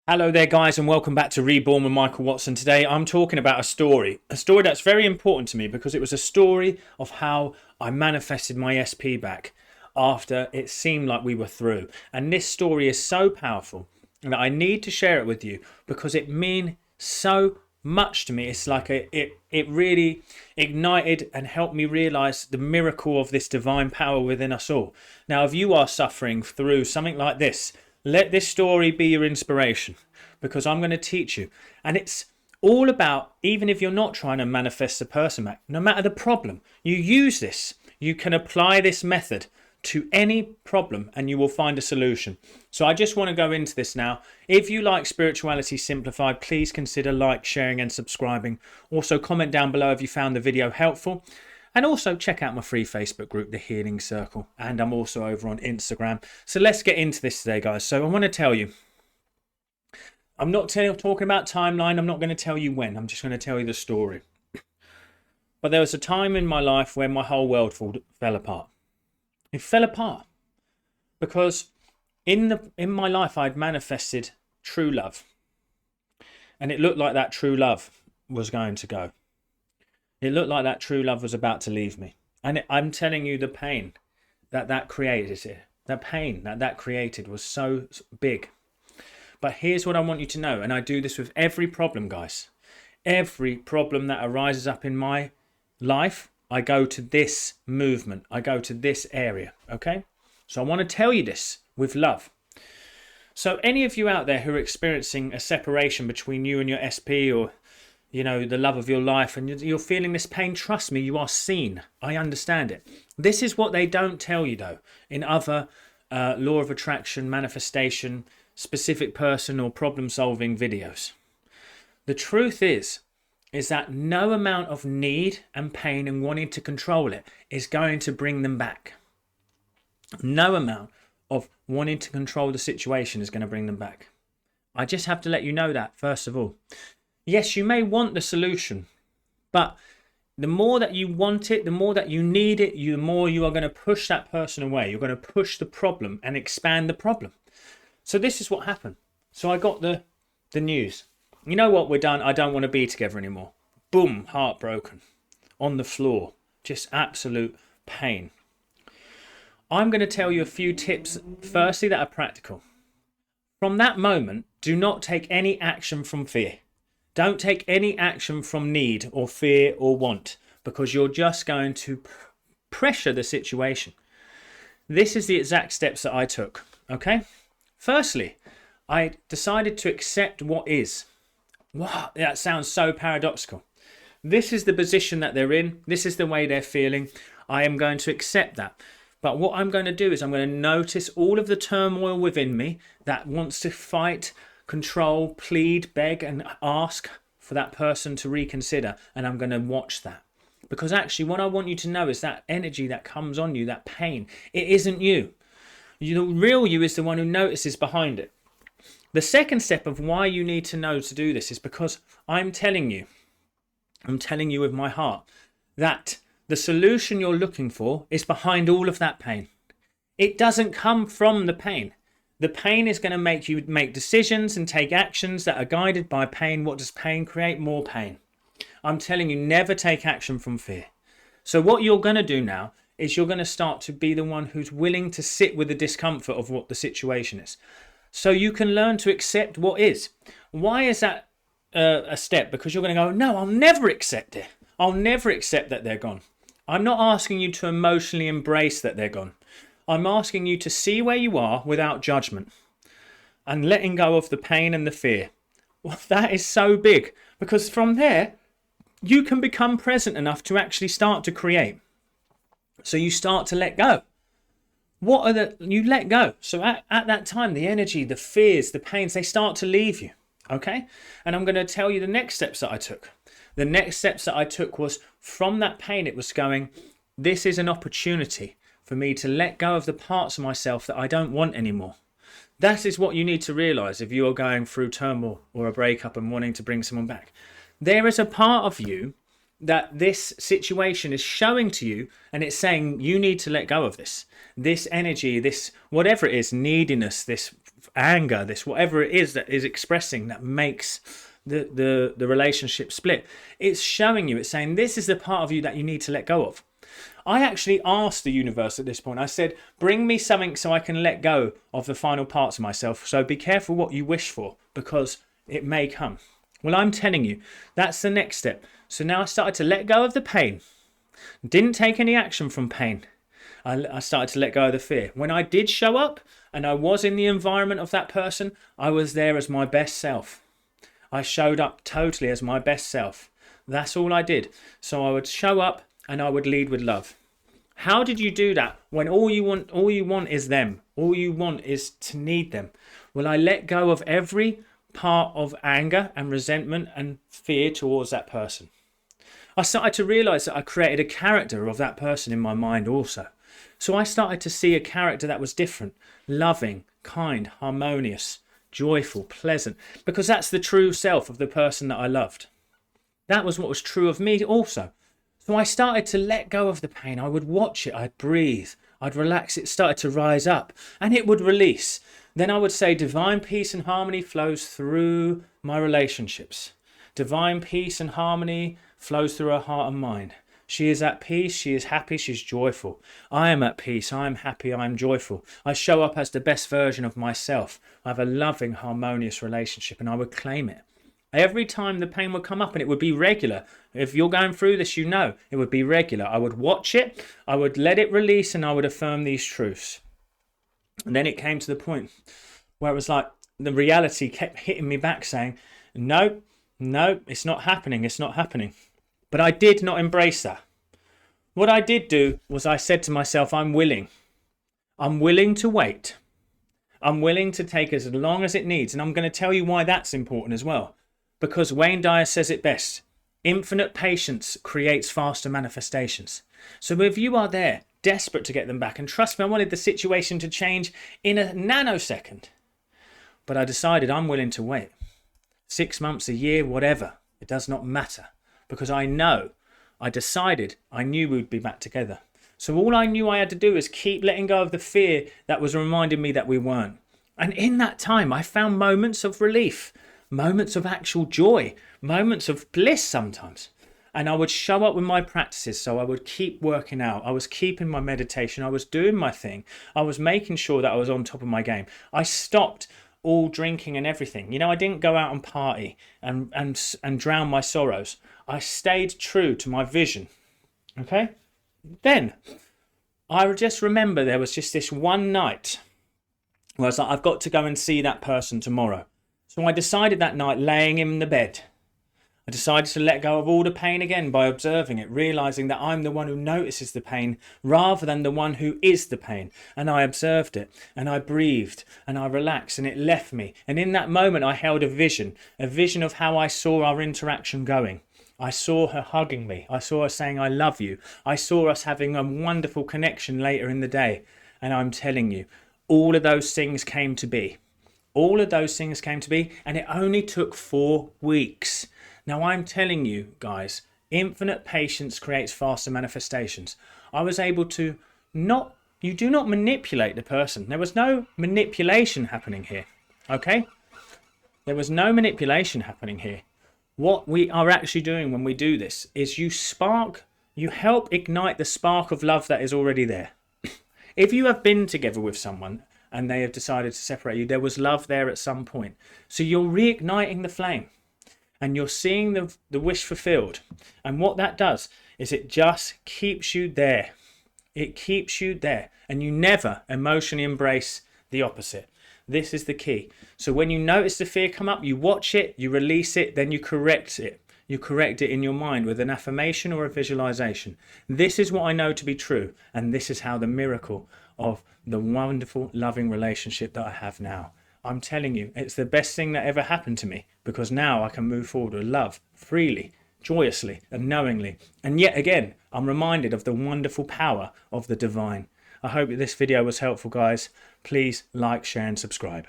Hello there guys, and welcome back to Reborn with Michael Watson. Today I'm talking about a story that's very important to me because it was a story of how I manifested my SP back after it seemed like we were through. And this story is so powerful that I need to share it with you because it means so much to me. It's like it really ignited and helped me realize the miracle of this divine power within us all. Now, if you are suffering through something like this, let this story be your inspiration because I'm going to teach you. And it's all about, even if you're not trying to manifest the person back, no matter the problem, you use this. You can apply this method to any problem and you will find a solution. So I just want to go into this now. If you like Spirituality Simplified, please consider like, sharing and subscribing. Also comment down below if you found the video helpful. And also check out my free Facebook group, The Healing Circle. And I'm also over on Instagram. So let's get into this today, guys. So I want to tell you, I'm not talking about timeline. I'm not going to tell you when. I'm just going to tell you the story. But there was a time in my life where my whole world fell apart. It fell apart because in my life I'd manifested true love. And it looked like that true love was going to go. It looked like that true love was about to leave me. And I'm telling you, the pain that created, that pain that created was so big. But here's what I want you to know, and I do this with every problem, guys. Every problem that arises up in my life, I go to this movement. I go to this area, okay? So I want to tell you this with love. So any of you out there who are experiencing a separation between you and your SP, or you know, the love of your life, and you're feeling this pain, trust me, you are seen. I understand it. This is what they don't tell you, though, in other law of attraction, manifestation, specific person or problem-solving videos. The truth is that no amount of need and pain and wanting to control it is going to bring them back. No amount of wanting to control the situation is going to bring them back. I just have to let you know that, first of all. Yes, you may want the solution, but the more that you want it, the more that you need it, the more you are going to push that person away. You're going to push the problem and expand the problem. So this is what happened. So I got the news. You know what, we're done. I don't want to be together anymore. Boom, heartbroken. On the floor. Just absolute pain. I'm going to tell you a few tips, firstly, that are practical. From that moment, do not take any action from fear. Don't take any action from need or fear or want, because you're just going to pressure the situation. This is the exact steps that I took, okay? Firstly, I decided to accept what is. Wow, that sounds so paradoxical. This is the position that they're in. This is the way they're feeling. I am going to accept that. But what I'm going to do is I'm going to notice all of the turmoil within me that wants to fight, control, plead, beg and ask for that person to reconsider, and I'm going to watch that. Because actually what I want you to know is that energy that comes on you, that pain, it isn't you. The real you is the one who notices behind it. The second step of why you need to know to do this is because I'm telling you with my heart that the solution you're looking for is behind all of that pain. It doesn't come from the pain. The pain is going to make you make decisions and take actions that are guided by pain. What does pain create? More pain. I'm telling you, never take action from fear. So what you're going to do now is you're going to start to be the one who's willing to sit with the discomfort of what the situation is. So you can learn to accept what is. Why is that a step? Because you're going to go, no, I'll never accept it. I'll never accept that they're gone. I'm not asking you to emotionally embrace that they're gone. I'm asking you to see where you are without judgment and letting go of the pain and the fear. Well, that is so big, because from there, you can become present enough to actually start to create. So you start to let go. You let go. So at that time, the energy, the fears, the pains, they start to leave you. Okay? And I'm going to tell you the next steps that I took. The next steps that I took was from that pain, it was going, this is an opportunity for me to let go of the parts of myself that I don't want anymore. That is what you need to realize if you are going through turmoil or a breakup and wanting to bring someone back. There is a part of you that this situation is showing to you, and it's saying you need to let go of this energy, this whatever it is, neediness, this anger, this whatever it is that is expressing that makes the relationship split. It's showing you, it's saying this is the part of you that you need to let go of. I actually asked the universe at this point, I said, bring me something so I can let go of the final parts of myself. So be careful what you wish for, because it may come. Well, I'm telling you, that's the next step. So now I started to let go of the pain. Didn't take any action from pain. I started to let go of the fear. When I did show up and I was in the environment of that person, I was there as my best self. I showed up totally as my best self. That's all I did. So I would show up and I would lead with love. How did you do that when all you want is them? All you want is to need them. Well, I let go of every part of anger and resentment and fear towards that person. I started to realize that I created a character of that person in my mind also. So I started to see a character that was different, loving, kind, harmonious, joyful, pleasant, because that's the true self of the person that I loved. That was what was true of me also. So I started to let go of the pain. I would watch it, I'd breathe, I'd relax, it started to rise up and it would release. Then I would say divine peace and harmony flows through my relationships. Divine peace and harmony flows through her heart and mind. She is at peace, she is happy, she's joyful. I am at peace, I am happy, I am joyful. I show up as the best version of myself. I have a loving, harmonious relationship and I would claim it. Every time the pain would come up, and it would be regular. If you're going through this, you know, it would be regular. I would watch it, I would let it release, and I would affirm these truths. And then it came to the point where it was like the reality kept hitting me back saying, no, it's not happening, it's not happening. But I did not embrace that. What I did do was I said to myself, I'm willing to wait. I'm willing to take as long as it needs. And I'm going to tell you why that's important as well. Because Wayne Dyer says it best. Infinite patience creates faster manifestations. So if you are there, desperate to get them back, and trust me, I wanted the situation to change in a nanosecond. But I decided I'm willing to wait. 6 months, a year, whatever. It does not matter. Because I knew we'd be back together. So all I knew I had to do is keep letting go of the fear that was reminding me that we weren't. And in that time, I found moments of relief, moments of actual joy, moments of bliss sometimes. And I would show up with my practices. So I would keep working out. I was keeping my meditation. I was doing my thing. I was making sure that I was on top of my game. I stopped all drinking and everything. You know, I didn't go out and party and drown my sorrows. I stayed true to my vision. Okay? Then I just remember there was just this one night where I was like, I've got to go and see that person tomorrow. So I decided that night, laying in the bed, I decided to let go of all the pain again by observing it, realizing that I'm the one who notices the pain rather than the one who is the pain. And I observed it and I breathed and I relaxed and it left me. And in that moment, I held a vision of how I saw our interaction going. I saw her hugging me. I saw her saying, I love you. I saw us having a wonderful connection later in the day. And I'm telling you, all of those things came to be. All of those things came to be, and it only took 4 weeks. Now I'm telling you guys, infinite patience creates faster manifestations. I was able to you do not manipulate the person. There was no manipulation happening here. Okay? There was no manipulation happening here. What we are actually doing when we do this is you help ignite the spark of love that is already there. If you have been together with someone and they have decided to separate you, there was love there at some point. So you're reigniting the flame and you're seeing the wish fulfilled. And what that does is it just keeps you there. It keeps you there and you never emotionally embrace the opposite. This is the key. So when you notice the fear come up, you watch it, you release it, then you correct it. You correct it in your mind with an affirmation or a visualization. This is what I know to be true. And this is how the miracle of the wonderful, loving relationship that I have now. I'm telling you, it's the best thing that ever happened to me because now I can move forward with love, freely, joyously, and knowingly. And yet again, I'm reminded of the wonderful power of the divine. I hope that this video was helpful, guys. Please like, share, and subscribe.